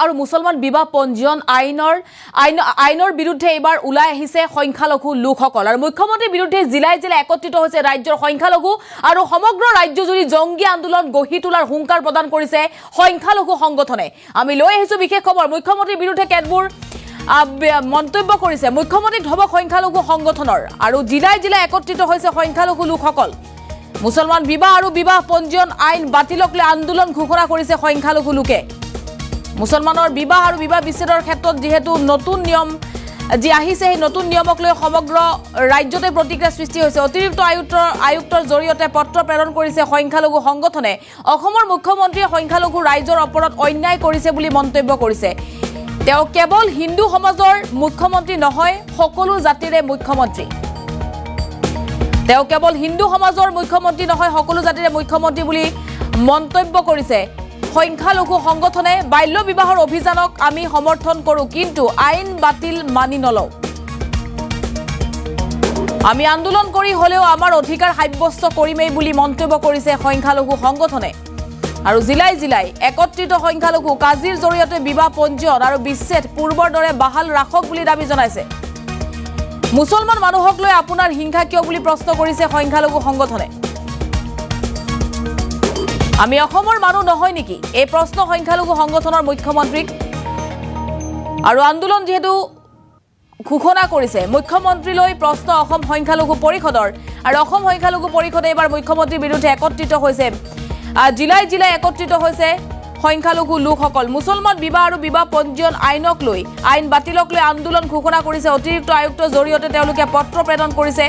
আৰু মুছলমান বিবাহ পঞ্জীয়ন আইনৰ বিৰুদ্ধে এবাৰ ওলাই আহিছে সংখ্যালঘু লোকসকল আৰু মুখ্যমন্ত্ৰীৰ বিৰুদ্ধে জিলাই জিলাই একত্ৰিত হৈছে ৰাজ্যৰ সংখ্যালঘু আৰু সমগ্ৰ ৰাজ্যজুৰি জংগী আন্দোলন গঢ়ি তোলাৰ হুংকাৰ প্ৰদান কৰিছে সংখ্যালঘু সংগঠনে। আমি লৈ আহিছো বিশেষ খবৰ। মুখ্যমন্ত্ৰীৰ বিৰুদ্ধে কেতবোৰ মন্তব্য কৰিছে মুখ্যমন্ত্ৰীক ধমক সংখ্যালঘু সংগঠনৰ আৰু জিলাই জিলাই একত্ৰিত হৈছে সংখ্যালঘু লোকসকল। মুছলমান বিবাহ আৰু বিবাহ পঞ্জীয়ন আইন বাতিলক লৈ আন্দোলন ঘোষণা কৰিছে সংখ্যালঘু লোকে। মুছলমানৰ বিবাহ আৰু বিবাহ বিচ্ছেদৰ ক্ষেত্ৰত যেহেতু নতুন নিয়ম যি আহিছে সেই নতুন নিয়মক লৈ সমগ্ৰ ৰাজ্যতে প্ৰতিক্ৰিয়া সৃষ্টি হৈছে। অতিৰিক্ত আয়ুক্তৰ জৰিয়তে পত্ৰ প্ৰেৰণ কৰিছে সংখ্যালঘু সংগঠনে। অসমৰ মুখ্যমন্ত্ৰীয়ে সংখ্যালঘু ৰাইজৰ ওপৰত অন্যায় কৰিছে বুলি মন্তব্য কৰিছে। তেওঁ কেৱল হিন্দু সমাজৰ মুখ্যমন্ত্ৰী নহয়, সকলো জাতিৰে মুখ্যমন্ত্ৰী। তেওঁ কেৱল হিন্দু সমাজৰ মুখ্যমন্ত্ৰী নহয়, সকলো জাতিৰে মুখ্যমন্ত্ৰী বুলি মন্তব্য কৰিছে সংখ্যালঘু সংগঠনে। বাল্য বিবাহৰ অভিযানক আমি সমৰ্থন কৰোঁ, কিন্তু আইন বাতিল মানি নলওঁ। আমি আন্দোলন কৰি হলেও আমাৰ অধিকাৰ সাব্যস্ত কৰিমেই বুলি মন্তব্য কৰিছে সংখ্যালঘু সংগঠনে। আৰু জিলাই জিলাই একত্ৰিত সংখ্যালঘু কাজিৰ জৰিয়তে বিবাহ পঞ্জীয়ন আৰু বিচ্ছেদ পূৰ্বৰ দৰে বাহাল ৰাখক বুলি দাবী জনাইছে। মুছলমান মানুহক লৈ আপোনাৰ হিংসা কিয় বুলি প্ৰশ্ন কৰিছে সংখ্যালঘু সংগঠনে। আমি অসমৰ মানুহ নহয় নেকি, এই প্ৰশ্ন সংখ্যালঘু সংগঠনৰ মুখ্যমন্ত্ৰীক। আৰু আন্দোলন যিহেতু ঘোষণা কৰিছে মুখ্যমন্ত্ৰীলৈ প্ৰশ্ন অসম সংখ্যালঘু পৰিষদৰ। আৰু অসম সংখ্যালঘু পৰিষদে এইবাৰ মুখ্যমন্ত্ৰীৰ বিৰুদ্ধে একত্ৰিত হৈছে। জিলাই জিলাই একত্ৰিত হৈছে সংখ্যালঘু লোকসকল। মুছলমান বিবাহ আৰু বিবাহ পঞ্জীয়ন আইন বাতিলক লৈ আন্দোলন ঘোষণা কৰিছে। অতিৰিক্ত আয়ুক্তৰ জৰিয়তে তেওঁলোকে পত্ৰ প্ৰেৰণ কৰিছে।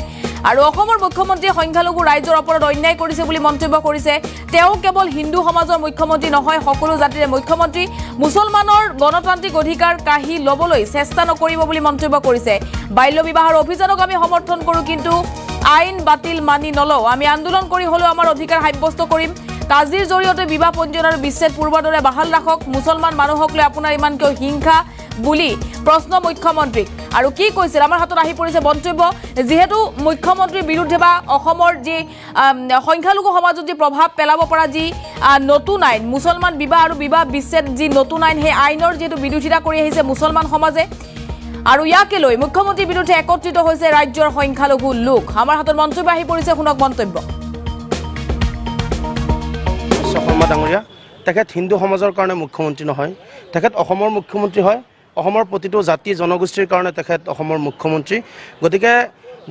আৰু অসমৰ মুখ্যমন্ত্ৰীয়ে সংখ্যালঘু ৰাইজৰ ওপৰত অন্যায় কৰিছে বুলি মন্তব্য কৰিছে। তেওঁ কেৱল হিন্দু সমাজৰ মুখ্যমন্ত্ৰী নহয়, সকলো জাতিৰে মুখ্যমন্ত্ৰী। মুছলমানৰ গণতান্ত্ৰিক অধিকাৰ কাঢ়ি ল'বলৈ চেষ্টা নকৰিব বুলি মন্তব্য কৰিছে। বাল্য বিবাহৰ অভিযানক আমি সমৰ্থন কৰোঁ, কিন্তু আইন বাতিল মানি নলওঁ। আমি আন্দোলন কৰি হলেও আমাৰ অধিকাৰ সাব্যস্ত কৰিম। কাজিৰ জৰিয়তে বিবাহ পঞ্জীয়ন আৰু বিচ্ছেদ পূৰ্বৰ দৰে বাহাল ৰাখক। মুছলমান মানুহক লৈ আপোনাৰ ইমান কিয় হিংসা বুলি প্ৰশ্ন মুখ্যমন্ত্ৰীক। আৰু কি কৈছিল আমাৰ হাতত আহি পৰিছে মন্তব্য। যিহেতু মুখ্যমন্ত্ৰীৰ বিৰুদ্ধে বা অসমৰ যি সংখ্যালঘু সমাজত যি প্ৰভাৱ পেলাব পৰা যি নতুন আইন মুছলমান বিবাহ আৰু বিবাহ বিচ্ছেদ যি নতুন আইন, সেই আইনৰ যিহেতু বিৰোধিতা কৰি আহিছে মুছলমান সমাজে। আৰু ইয়াকে লৈ মুখ্যমন্ত্ৰীৰ বিৰুদ্ধে একত্ৰিত হৈছে ৰাজ্যৰ সংখ্যালঘু লোক। আমাৰ হাতত মন্তব্য আহি পৰিছে, শুনক মন্তব্য। শৰ্মা ডাঙৰীয়া তেখেত হিন্দু সমাজৰ কাৰণে মুখ্যমন্ত্ৰী নহয়, তেখেত অসমৰ মুখ্যমন্ত্ৰী হয়। অসমৰ প্ৰতিটো জাতি জনগোষ্ঠীৰ কাৰণে তেখেত অসমৰ মুখ্যমন্ত্ৰী। গতিকে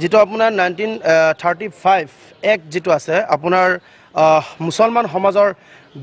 যিটো আপোনাৰ 1935 এক্ট যিটো আছে আপোনাৰ মুছলমান সমাজৰ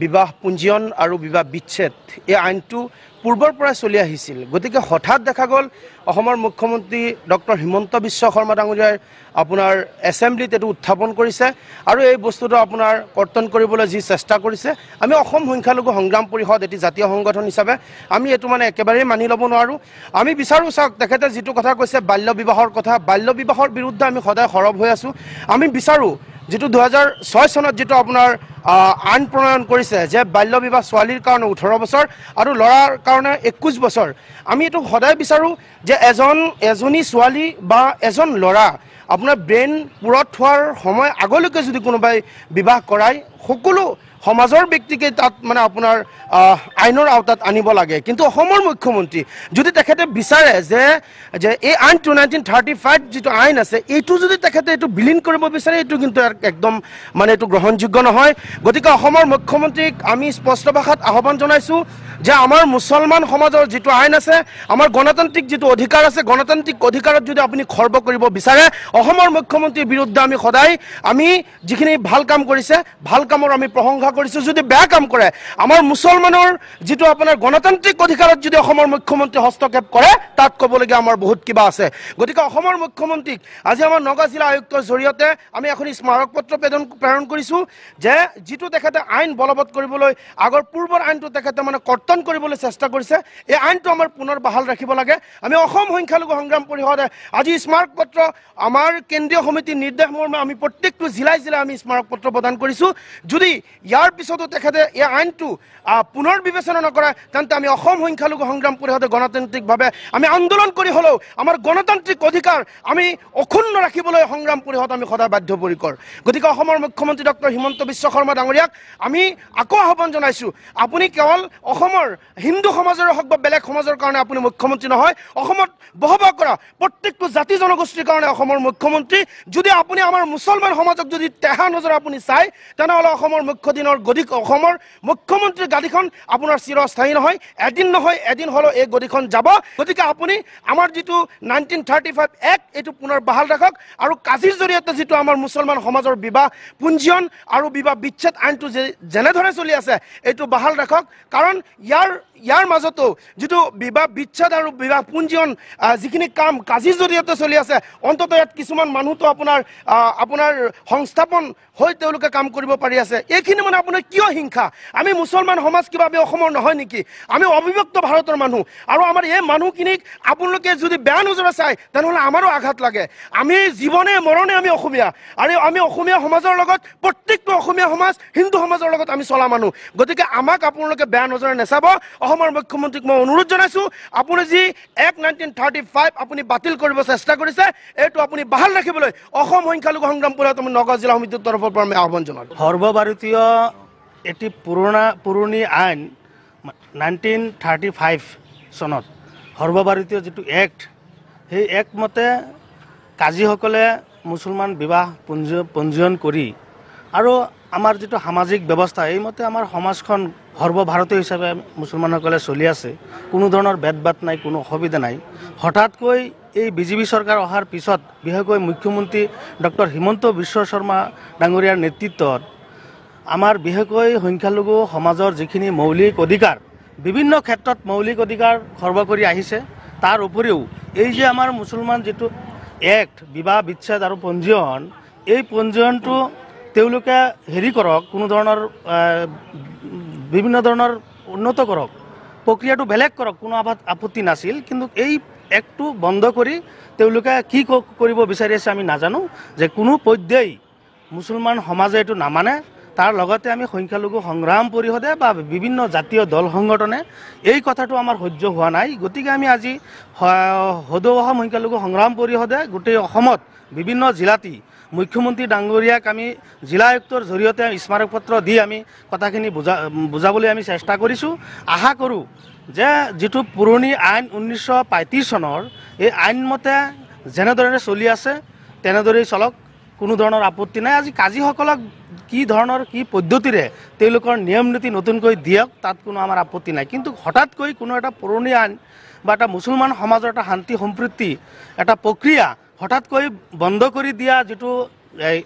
বিবাহ পঞ্জীয়ন আৰু বিবাহ বিচ্ছেদ, এই আইনটো পূৰ্বৰ পৰাই চলি আহিছিল। গতিকে হঠাৎ দেখা গ'ল অসমৰ মুখ্যমন্ত্ৰী ডক্টৰ হিমন্ত বিশ্ব শৰ্মা ডাঙৰীয়াই আপোনাৰ এছেম্বলিত এইটো উত্থাপন কৰিছে আৰু এই বস্তুটো আপোনাৰ কৰ্তন কৰিবলৈ যি চেষ্টা কৰিছে। আমি অসম সংখ্যালঘু সংগ্ৰাম পৰিষদ এটি জাতীয় সংগঠন হিচাপে আমি এইটো একেবাৰেই মানি ল'ব নোৱাৰোঁ। আমি বিচাৰোঁ চাওক, তেখেতে যিটো কথা কৈছে বাল্য বিবাহৰ কথা, বাল্য বিবাহৰ বিৰুদ্ধে আমি সদায় সৰব হৈ আছোঁ। আমি বিচাৰোঁ যিটো 2006 চনত যিটো আপোনাৰ আইন প্ৰণয়ন কৰিছে যে বাল্য বিবাহ ছোৱালীৰ কাৰণে 18 বছৰ আৰু ল'ৰাৰ কাৰণে 21 বছৰ। আমি এইটো সদায় বিচাৰোঁ যে এজনী ছোৱালী বা এজন ল'ৰা আপোনাৰ ব্ৰেইন পুৰত হোৱাৰ সময় আগলৈকে যদি কোনোবাই বিবাহ কৰায়, সকলো সমাজৰ ব্যক্তিকে তাত আপোনাৰ আইনৰ আওতাত আনিব লাগে। কিন্তু অসমৰ মুখ্যমন্ত্ৰী যদি তেখেতে বিচাৰে যে এই আইনটো 1935 যিটো আইন আছে এইটো যদি তেখেতে এইটো বিলীন কৰিব বিচাৰে, এইটো কিন্তু একদম এইটো গ্ৰহণযোগ্য নহয়। গতিকে অসমৰ মুখ্যমন্ত্ৰীক আমি স্পষ্ট ভাষাত আহ্বান জনাইছোঁ যে আমাৰ মুছলমান সমাজৰ যিটো আইন আছে, আমাৰ গণতান্ত্ৰিক যিটো অধিকাৰ আছে, গণতান্ত্ৰিক অধিকাৰত যদি আপুনি খৰ্ব কৰিব বিচাৰে, অসমৰ মুখ্যমন্ত্ৰীৰ বিৰুদ্ধে আমি সদায় যিখিনি ভাল কাম কৰিছে ভাল কামৰ আমি প্ৰশংসা কৰিছোঁ। যদি বেয়া কাম কৰে, আমাৰ মুছলমানৰ যিটো আপোনাৰ গণতান্ত্ৰিক অধিকাৰত যদি অসমৰ মুখ্যমন্ত্ৰী হস্তক্ষেপ কৰে, তাত ক'বলগীয়া আমাৰ বহুত কিবা আছে। গতিকে অসমৰ মুখ্যমন্ত্ৰীক আজি আমাৰ নগাঁও জিলা আয়ুক্তৰ জৰিয়তে আমি এখন স্মাৰক পত্ৰ প্ৰেৰণ কৰিছোঁ যে যিটো তেখেতে আইন বলবৎ কৰিবলৈ আগৰ পূৰ্বৰ আইনটো তেখেতে কৰ্তন কৰিবলৈ চেষ্টা কৰিছে, এই আইনটো আমাৰ পুনৰ বাহাল ৰাখিব লাগে। আমি অসম সংখ্যালঘু সংগ্ৰাম পৰিষদে আজি স্মাৰক পত্ৰ আমাৰ কেন্দ্ৰীয় সমিতিৰ নিৰ্দেশ মৰ্মে আমি প্ৰত্যেকটো জিলাই জিলাই আমি স্মাৰক পত্ৰ প্ৰদান কৰিছোঁ। যদি ইয়াৰ পিছতো তেখেতে এই আইনটো পুনৰ বিবেচনা নকৰে, তেন্তে আমি অসম সংখ্যালঘু সংগ্ৰাম পৰিষদে গণতান্ত্ৰিকভাৱে আমি আন্দোলন কৰি হ'লেও আমাৰ গণতান্ত্ৰিক অধিকাৰ আমি অক্ষুণ্ণ ৰাখিবলৈ সংগ্ৰাম পৰিষদ আমি সদায় বাধ্যপৰিকৰ। গতিকে অসমৰ মুখ্যমন্ত্ৰী ডক্টৰ হিমন্ত বিশ্ব শৰ্মা ডাঙৰীয়াক আমি আকৌ আহ্বান জনাইছোঁ, আপুনি কেৱল অসমৰ অসমৰ হিন্দু সমাজৰে হওক বা বেলেগ সমাজৰ কাৰণে আপুনি মুখ্যমন্ত্ৰী নহয় অসমত বসবাস কৰা প্ৰত্যেকটো জাতি জনগোষ্ঠীৰ কাৰণে অসমৰ মুখ্যমন্ত্ৰী যদি আপুনি আমাৰ মুছলমান সমাজক যদি তেহা নজৰে আপুনি চাই তেনেহ'লে অসমৰ অসমৰ মুখ্যমন্ত্ৰীৰ গাদীখন আপোনাৰ চিৰস্থায়ী নহয় এদিন হ'লেও এই গদিখন যাব গতিকে আপুনি আমাৰ যিটো 1935 এক্ট এইটো পুনৰ বাহাল ৰাখক আৰু কাজিৰ জৰিয়তে যিটো আমাৰ মুছলমান সমাজৰ বিবাহ পুঞ্জীয়ন আৰু বিবাহ বিচ্ছেদ আইনটো যেনেধৰণে চলি আছে এইটো বাহাল ৰাখক কাৰণ ইয়াৰ মাজতো যিটো বিবাহ বিচ্ছেদ আৰু বিবাহ পুঞ্জীয়ন যিখিনি কাম কাজিৰ জৰিয়তে চলি আছে অন্ততঃ ইয়াত কিছুমান মানুহতো আপোনাৰ সংস্থাপন হৈ তেওঁলোকে কাম কৰিব পাৰি আছে এইখিনি মানে আপোনাৰ কিয় হিংসা আমি মুছলমান সমাজ কিবা অসমৰ নহয় নেকি আমি অবিভক্ত ভাৰতৰ মানুহ আৰু আমাৰ এই মানুহখিনিক আপোনালোকে যদি বেয়া নজৰে চাই তেনেহ'লে আমাৰো আঘাত লাগে আমি জীৱনে মৰণে আমি অসমীয়া আৰু আমি অসমীয়া সমাজৰ লগত প্ৰত্যেকটো অসমীয়া সমাজ হিন্দু সমাজৰ লগত আমি চলা মানুহ গতিকে আমাক আপোনালোকে বেয়া নজৰে নেচাব অসমৰ মুখ্যমন্ত্ৰীক মই অনুৰোধ জনাইছোঁ আপুনি যি এক্ট 1935 আপুনি বাতিল কৰিব চেষ্টা কৰিছে এইটো আপুনি বাহাল ৰাখিবলৈ অসম সংখ্যালঘু সংগ্ৰাম পৰিষদ নগাঁও জিলা সমিতিৰ তৰফৰ পৰা আমি আহ্বান জনালোঁ সৰ্বভাৰতীয় এটি পুৰণি আইন 1935 চনত সৰ্বভাৰতীয় যিটো এক্ট সেই এক্ট মতে কাজীসকলে মুছলমান বিবাহ পঞ্জীয়ন কৰি আৰু আমাৰ যিটো সামাজিক ব্যৱস্থা এইমতে আমাৰ সমাজখন সৰ্বভাৰতীয় হিচাপে মুছলমানসকলে চলি আছে কোনো ধৰণৰ ভেদভাৱ নাই কোনো অসুবিধা নাই হঠাৎকৈ এই বিজেপি চৰকাৰ অহাৰ পিছত বিশেষকৈ মুখ্যমন্ত্ৰী ডক্টৰ হিমন্ত বিশ্ব শৰ্মা ডাঙৰীয়াৰ নেতৃত্বত আমাৰ বিশেষকৈ সংখ্যালঘু সমাজৰ যিখিনি মৌলিক অধিকাৰ বিভিন্ন ক্ষেত্ৰত মৌলিক অধিকাৰ খৰ্ব কৰি আহিছে তাৰ উপৰিও এই যে আমাৰ মুছলমান যিটো এক্ট বিবাহ বিচ্ছেদ আৰু পঞ্জীয়ন এই পঞ্জীয়নটো তেওঁলোকে হেৰি কৰক কোনো ধৰণৰ বিভিন্ন ধৰণৰ উন্নত কৰক প্ৰক্ৰিয়াটো বেলেগ কৰক কোনো আপত্তি নাছিল কিন্তু এই এক্টটো বন্ধ কৰি তেওঁলোকে কি কৰিব বিচাৰি আছে আমি নাজানো যে কোনো পৰ্যায়ত মুছলমান সমাজে এইটো নামানে তাৰ লগতে আমি সংখ্যালঘু সংগ্ৰাম পৰিষদে বা বিভিন্ন জাতীয় দল সংগঠনে এই কথাটো আমাৰ সহ্য হোৱা নাই গতিকে আমি আজি সদৌ অসম সংখ্যালঘু সংগ্ৰাম পৰিষদে গোটেই অসমত বিভিন্ন জিলাতে মুখ্যমন্ত্ৰী ডাঙৰীয়াক আমি জিলা আয়ুক্তৰ জৰিয়তে স্মাৰক পত্ৰ দি আমি কথাখিনি বুজাবলৈ আমি চেষ্টা কৰিছোঁ আশা কৰোঁ যে যিটো পুৰণি আইন 1935 চনৰ এই আইন মতে যেনেদৰে চলি আছে তেনেদৰেই চলক কোনো ধৰণৰ আপত্তি নাই আজি কাজীসকলক কি ধৰণৰ কি পদ্ধতিৰে তেওঁলোকৰ নিয়ম নীতি নতুনকৈ দিয়ক তাত কোনো আমাৰ আপত্তি নাই কিন্তু হঠাৎকৈ কোনো এটা পুৰণি আইন বা এটা মুছলমান সমাজৰ এটা শান্তি সম্প্ৰীতি এটা প্ৰক্ৰিয়া হঠাৎকৈ বন্ধ কৰি দিয়া যিটো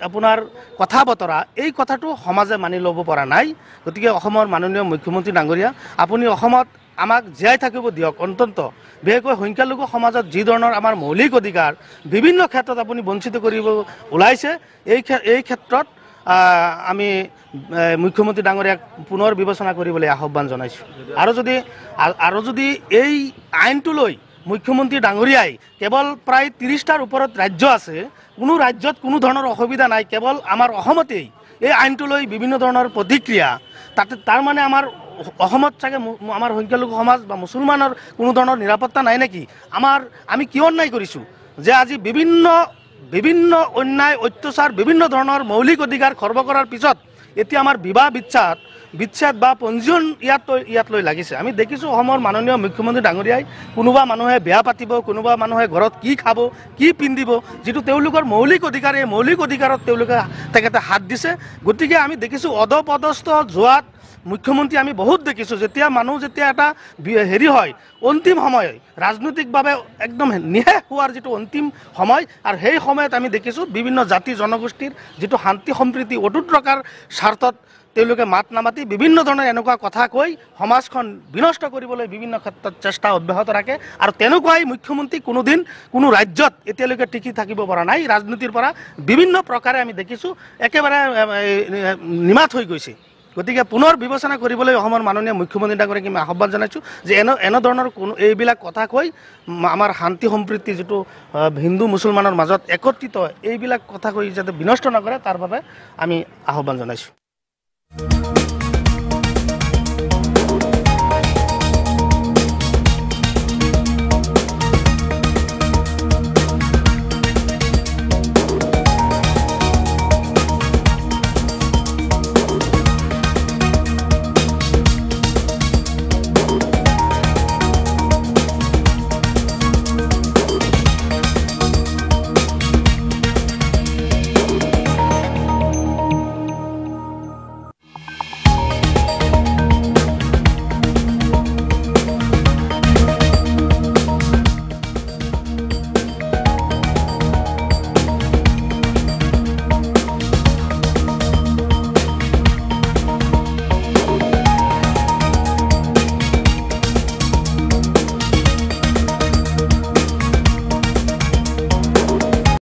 আপোনাৰ কথা বতৰা এই কথাটো সমাজে মানি ল'ব পৰা নাই গতিকে অসমৰ মাননীয় মুখ্যমন্ত্ৰী ডাঙৰীয়া আপুনি অসমত আমাক জীয়াই থাকিব দিয়ক অন্ততঃ বিশেষকৈ সংখ্যালঘু সমাজত যি ধৰণৰ আমাৰ মৌলিক অধিকাৰ বিভিন্ন ক্ষেত্ৰত আপুনি বঞ্চিত কৰিব ওলাইছে এই ক্ষেত্ৰত আমি মুখ্যমন্ত্ৰী ডাঙৰীয়াক পুনৰ বিবেচনা কৰিবলৈ আহ্বান জনাইছোঁ আৰু যদি এই আইনটো লৈ মুখ্যমন্ত্ৰী ডাঙৰীয়াই কেৱল প্ৰায় 30টাৰ ওপৰত ৰাজ্য আছে কোনো ৰাজ্যত কোনো ধৰণৰ অসুবিধা নাই কেৱল আমাৰ অসমতেই এই আইনটো লৈ বিভিন্ন ধৰণৰ প্ৰতিক্ৰিয়া তাৰ মানে আমাৰ অসমত চাগে আমাৰ সংখ্যালঘু সমাজ বা মুছলমানৰ কোনো ধৰণৰ নিৰাপত্তা নাই নেকি আমি কিয় অন্যায় কৰিছোঁ যে আজি বিভিন্ন অন্যায় অত্যাচাৰ বিভিন্ন ধৰণৰ মৌলিক অধিকাৰ খৰ্ব কৰাৰ পিছত এতিয়া আমাৰ বিবাহ বিচ্ছেদ বা পঞ্জীয়ন ইয়াত লৈ লাগিছে আমি দেখিছোঁ অসমৰ মাননীয় মুখ্যমন্ত্ৰী ডাঙৰীয়াই কোনোবা মানুহে বিয়া পাতিব কোনোবা মানুহে ঘৰত কি খাব কি পিন্ধিব যিটো তেওঁলোকৰ মৌলিক অধিকাৰ এই মৌলিক অধিকাৰত তেওঁলোকে তেখেতে হাত দিছে গতিকে আমি দেখিছোঁ অধপদস্থ যোৱাত মুখ্যমন্ত্ৰী আমি বহুত দেখিছোঁ যেতিয়া এটা হেৰি হয় অন্তিম সময় ৰাজনৈতিকভাৱে একদম নিশেষ হোৱাৰ যিটো অন্তিম সময় আৰু সেই সময়ত আমি দেখিছোঁ বিভিন্ন জাতি জনগোষ্ঠীৰ যিটো শান্তি সম্প্ৰীতি অটুট ৰখাৰ স্বাৰ্থত তেওঁলোকে মাত নামাতি বিভিন্ন ধৰণৰ এনেকুৱা কথা কৈ সমাজখন বিনষ্ট কৰিবলৈ বিভিন্ন ক্ষেত্ৰত চেষ্টা অব্যাহত ৰাখে আৰু তেনেকুৱাই মুখ্যমন্ত্ৰী কোনোদিন কোনো ৰাজ্যত এতিয়ালৈকে টিকি থাকিব পৰা নাই ৰাজনীতিৰ পৰা বিভিন্ন প্ৰকাৰে আমি দেখিছোঁ একেবাৰে নিমাত হৈ গৈছে গতিকে পুনৰ বিবেচনা কৰিবলৈ অসমৰ মাননীয় মুখ্যমন্ত্ৰী ডাঙৰীয়াক আমি আহ্বান জনাইছোঁ যে এনেধৰণৰ কোনো এইবিলাক কথা কৈ আমাৰ শান্তি সম্প্ৰীতি যিটো হিন্দু মুছলমানৰ মাজত একত্ৰিত এইবিলাক কথা কৈ যাতে বিনষ্ট নকৰে তাৰ বাবে আমি আহ্বান জনাইছোঁ।